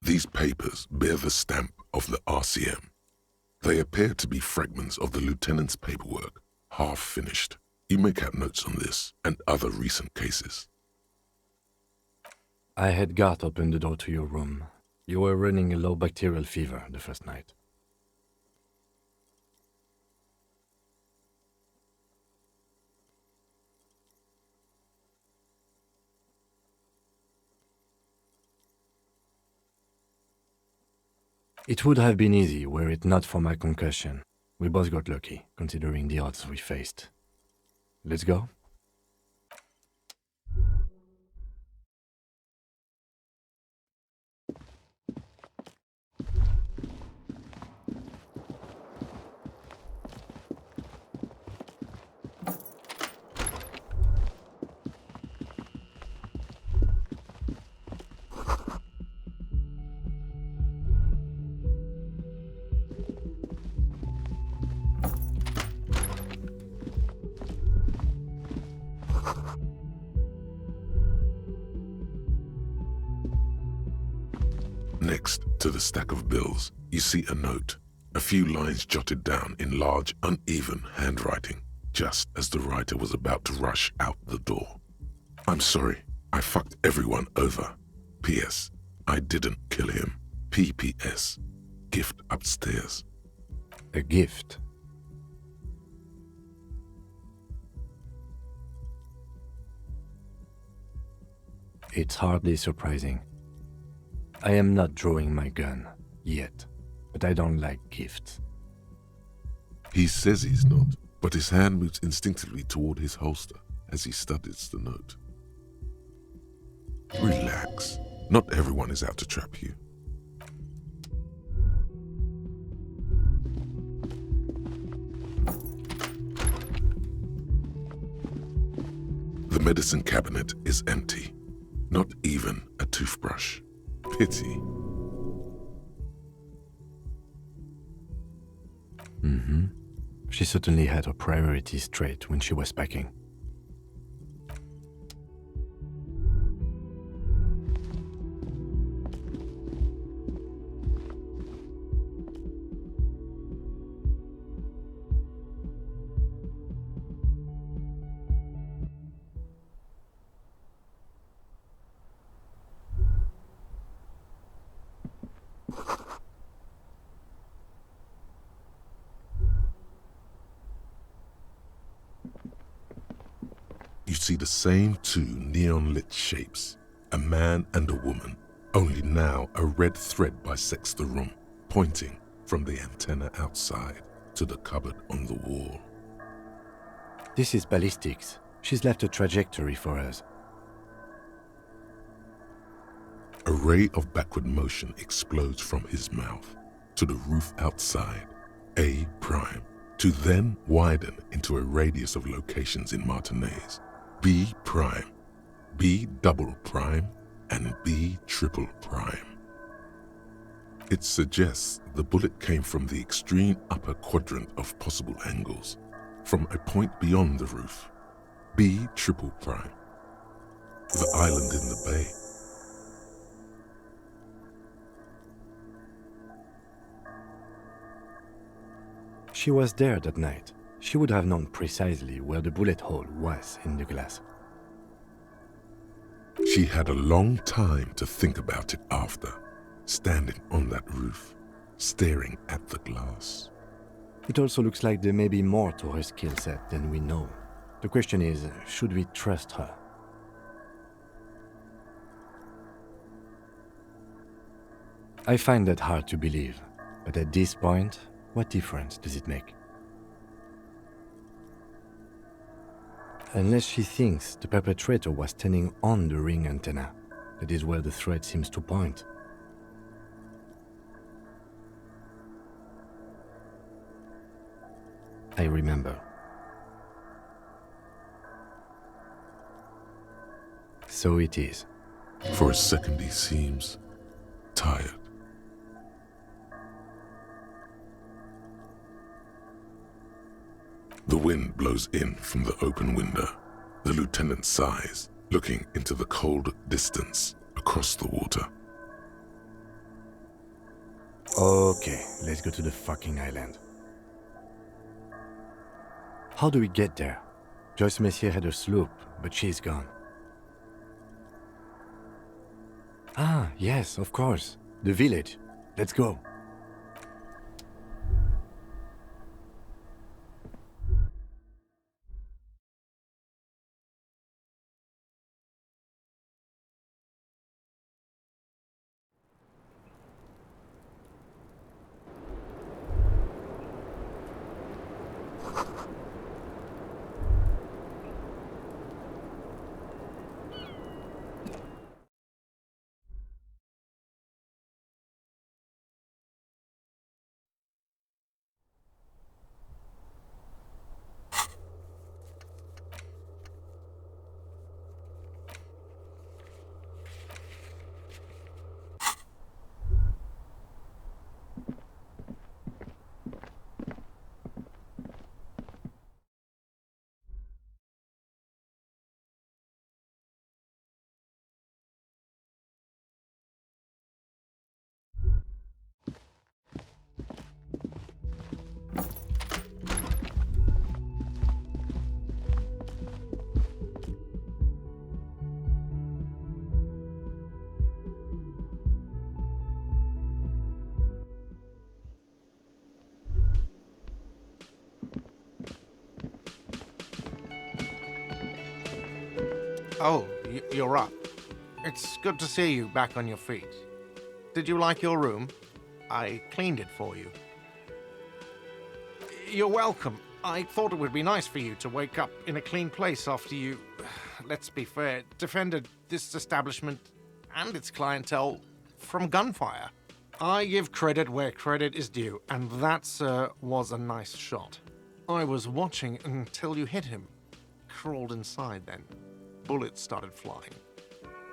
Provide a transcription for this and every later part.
These papers bear the stamp of the RCM. They appear to be fragments of the lieutenant's paperwork, half finished. You make out notes on this and other recent cases. I had Garth open the door to your room. You were running a low bacterial fever the first night. It would have been easy were it not for my concussion. We both got lucky, considering the odds we faced. Let's go? Next to the stack of bills, you see a note, a few lines jotted down in large, uneven handwriting, just as the writer was about to rush out the door. I'm sorry, I fucked everyone over. P.S. I didn't kill him. P.P.S. Gift upstairs. A gift? It's hardly surprising. I am not drawing my gun, yet, but I don't like gifts. He says he's not, but his hand moves instinctively toward his holster as he studies the note. Relax. Not everyone is out to trap you. The medicine cabinet is empty. Not even a toothbrush. Pity. She certainly had her priorities straight when she was packing. You see the same two neon-lit shapes, a man and a woman, only now a red thread bisects the room, pointing from the antenna outside to the cupboard on the wall. This is ballistics. She's left a trajectory for us. A ray of backward motion explodes from his mouth to the roof outside, A prime, to then widen into a radius of locations in Martinez, B prime, B double prime, and B triple prime. It suggests the bullet came from the extreme upper quadrant of possible angles, from a point beyond the roof, B triple prime, the island in the bay. She was there that night. She would have known precisely where the bullet hole was in the glass. She had a long time to think about it after, standing on that roof, staring at the glass. It also looks like there may be more to her skill set than we know. The question is, should we trust her? I find that hard to believe, but at this point, what difference does it make? Unless she thinks the perpetrator was standing on the ring antenna, that is where the thread seems to point. I remember. So it is. For a second he seems tired. The wind blows in from the open window. The lieutenant sighs, looking into the cold distance across the water. Okay, let's go to the fucking island. How do we get there? Joyce Messier had a sloop, but she's gone. Ah, yes, of course. The village. Let's go. Oh, you're up. It's good to see you back on your feet. Did you like your room? I cleaned it for you. You're welcome. I thought it would be nice for you to wake up in a clean place after you, let's be fair, defended this establishment and its clientele from gunfire. I give credit where credit is due, and that, sir, was a nice shot. I was watching until you hit him. Crawled inside then. Bullets started flying.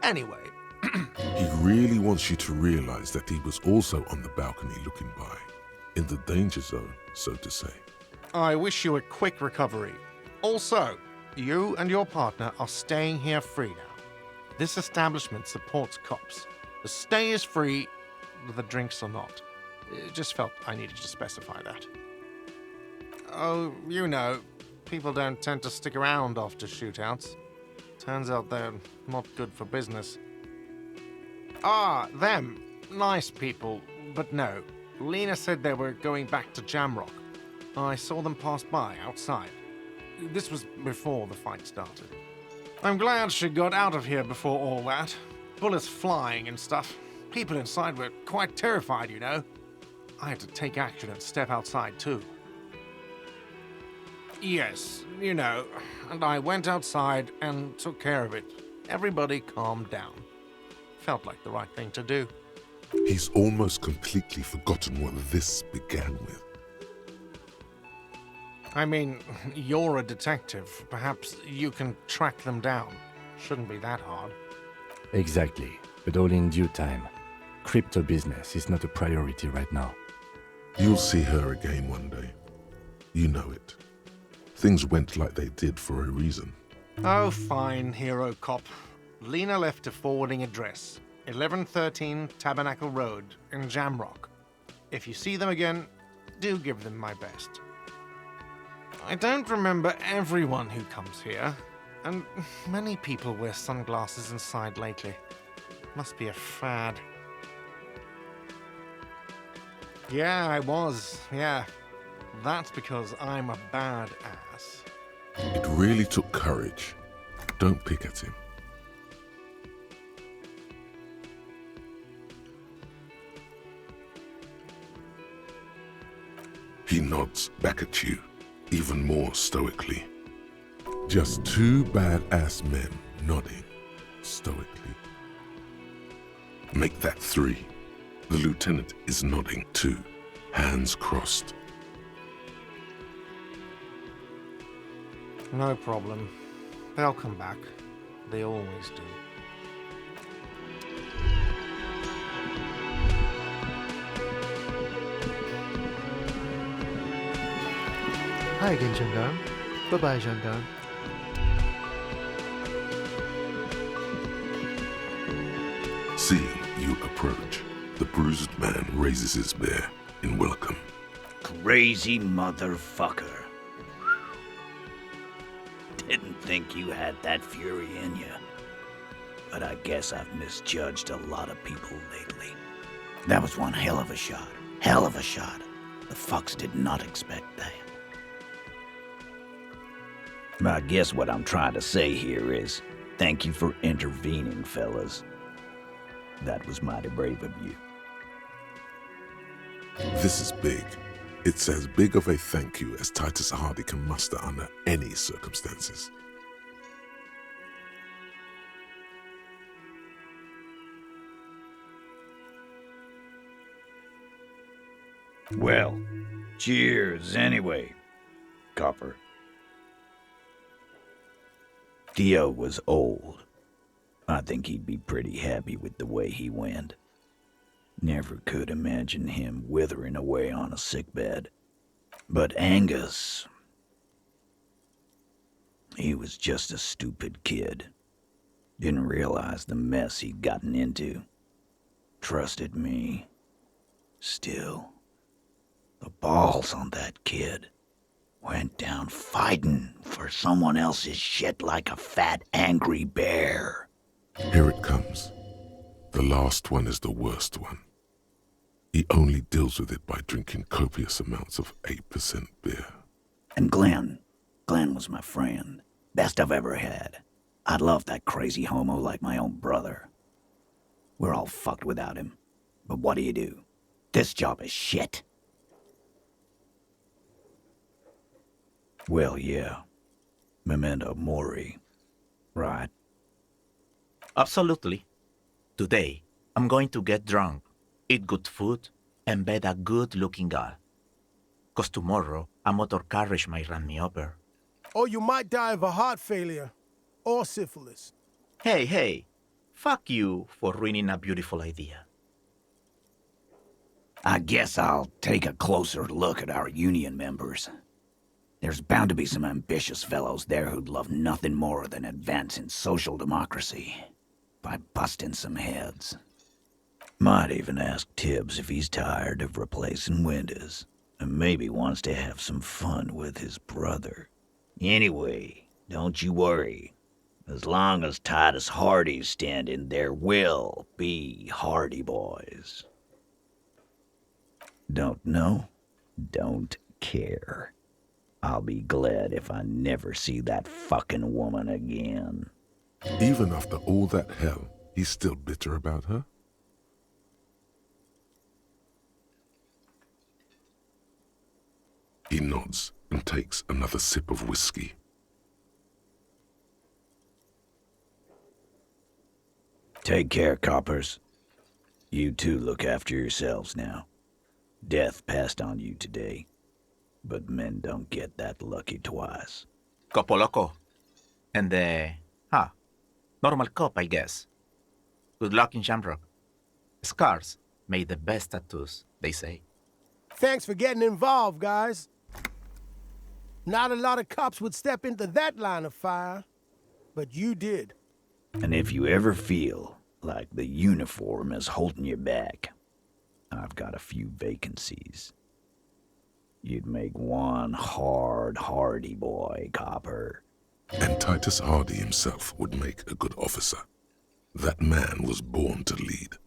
Anyway, He really wants you to realize that he was also on the balcony looking by, in the danger zone, so to say. I wish you a quick recovery. Also, you and your partner are staying here free now. This establishment supports cops. The stay is free, the drinks are not. It just felt I needed to specify that. Oh, you know, people don't tend to stick around after shootouts. Turns out they're not good for business. Ah, them. Nice people, but no. Lena said they were going back to Jamrock. I saw them pass by outside. This was before the fight started. I'm glad she got out of here before all that. Bullets flying and stuff. People inside were quite terrified, you know. I had to take action and step outside too. Yes, you know, and I went outside and took care of it. Everybody calmed down. Felt like the right thing to do. He's almost completely forgotten what this began with. I mean, you're a detective. Perhaps you can track them down. Shouldn't be that hard. Exactly, but all in due time. Crypto business is not a priority right now. You'll see her again one day. You know it. Things went like they did for a reason. Oh, fine, hero cop. Lena left a forwarding address, 1113 Tabernacle Road in Jamrock. If you see them again, do give them my best. I don't remember everyone who comes here, and many people wear sunglasses inside lately. Must be a fad. Yeah, I was, yeah. That's because I'm a badass. It really took courage. Don't pick at him. He nods back at you, even more stoically. Just two badass men nodding stoically. Make that three. The lieutenant is nodding too, hands crossed. No problem. They'll come back. They always do. Hi again, gendarme. Bye-bye, gendarme. Seeing you approach, The bruised man raises his bear in welcome. Crazy motherfucker. Didn't think you had that fury in you. But I guess I've misjudged a lot of people lately. That was one hell of a shot. Hell of a shot. The fucks did not expect that. I guess what I'm trying to say here is, thank you for intervening, fellas. That was mighty brave of you. This is big. It's as big of a thank you as Titus Hardy can muster under any circumstances. Well, cheers anyway, Copper. Theo was old. I think he'd be pretty happy with the way he went. Never could imagine him withering away on a sickbed. But Angus... he was just a stupid kid. Didn't realize the mess he'd gotten into. Trusted me. Still, the balls on that kid. Went down fighting for someone else's shit like a fat, angry bear. Here it comes. The last one is the worst one. He only deals with it by drinking copious amounts of 8% beer. And Glenn was my friend. Best I've ever had. I'd love that crazy homo like my own brother. We're all fucked without him. But what do? This job is shit. Well, yeah. Memento mori. Right? Absolutely. Today, I'm going to get drunk, eat good food, and bed a good-looking girl. 'Cause tomorrow, a motor carriage might run me over. Or you might die of a heart failure. Or syphilis. Hey, fuck you for ruining a beautiful idea. I guess I'll take a closer look at our union members. There's bound to be some ambitious fellows there who'd love nothing more than advancing social democracy by busting some heads. Might even ask Tibbs if he's tired of replacing windows and maybe wants to have some fun with his brother. Anyway, don't you worry. As long as Titus Hardy's standing, there will be Hardy boys. Don't know? Don't care. I'll be glad if I never see that fucking woman again. Even after all that hell, he's still bitter about her? He nods and takes another sip of whiskey. Take care, coppers. You two look after yourselves now. Death passed on you today, but men don't get that lucky twice. Copo loco. And normal cop, I guess. Good luck in Shamrock. Scars made the best tattoos, they say. Thanks for getting involved, guys. Not a lot of cops would step into that line of fire, but you did. And if you ever feel like the uniform is holding you back, I've got a few vacancies. You'd make one hardy boy, Copper. And Titus Hardy himself would make a good officer. That man was born to lead.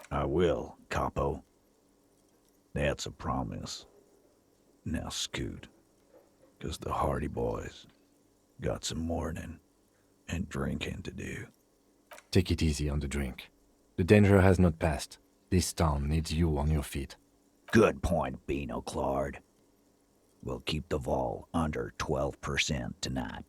I will, Capo. That's a promise. Now scoot, 'cause the Hardy boys got some mourning and drinking to do. Take it easy on the drink. The danger has not passed. This town needs you on your feet. Good point, Beano Claude. We'll keep the vol under 12% tonight.